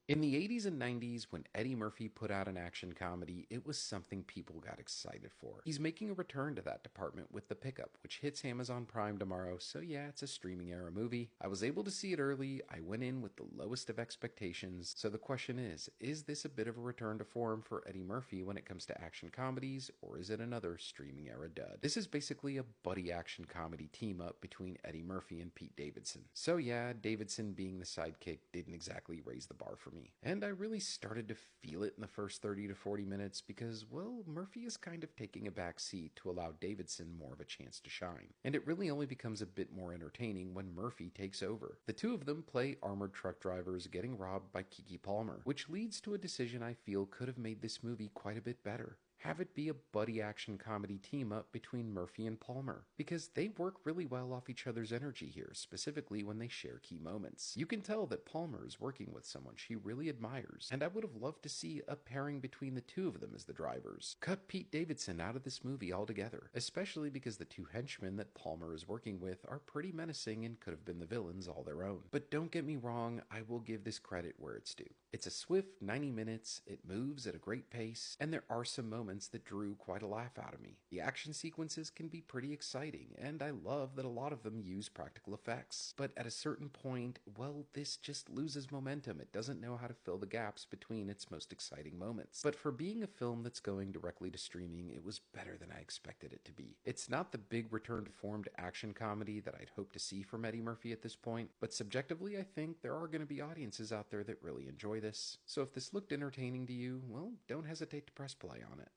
In the 80s and 90s, when Eddie Murphy put out an action comedy, it was something people got excited for. He's making a return to that department with The Pickup, which hits Amazon Prime tomorrow, so yeah, it's a streaming era movie. I was able to see it early, I went in with the lowest of expectations, so the question is this a bit of a return to form for Eddie Murphy when it comes to action comedies, or is it another streaming era dud? This is basically a buddy action comedy team up between Eddie Murphy and Pete Davidson. So yeah, Davidson being the sidekick didn't exactly raise the bar for me. And I really started to feel it in the first 30 to 40 minutes because, well, Murphy is kind of taking a back seat to allow Davidson more of a chance to shine. And it really only becomes a bit more entertaining when Murphy takes over. The two of them play armored truck drivers getting robbed by Keke Palmer, which leads to a decision I feel could have made this movie quite a bit better. Have it be a buddy action comedy team up between Murphy and Palmer, because they work really well off each other's energy here, specifically when they share key moments. You can tell that Palmer is working with someone she really admires, and I would have loved to see a pairing between the two of them as the drivers. Cut Pete Davidson out of this movie altogether, especially because the two henchmen that Palmer is working with are pretty menacing and could have been the villains all their own. But don't get me wrong, I will give this credit where it's due. It's a swift 90 minutes, it moves at a great pace, and there are some moments that drew quite a laugh out of me. The action sequences can be pretty exciting, and I love that a lot of them use practical effects. But at a certain point, well, this just loses momentum. It doesn't know how to fill the gaps between its most exciting moments. But for being a film that's going directly to streaming, it was better than I expected it to be. It's not the big return to form to action comedy that I'd hoped to see from Eddie Murphy at this point, but subjectively, I think there are going to be audiences out there that really enjoy this. So if this looked entertaining to you, well, don't hesitate to press play on it.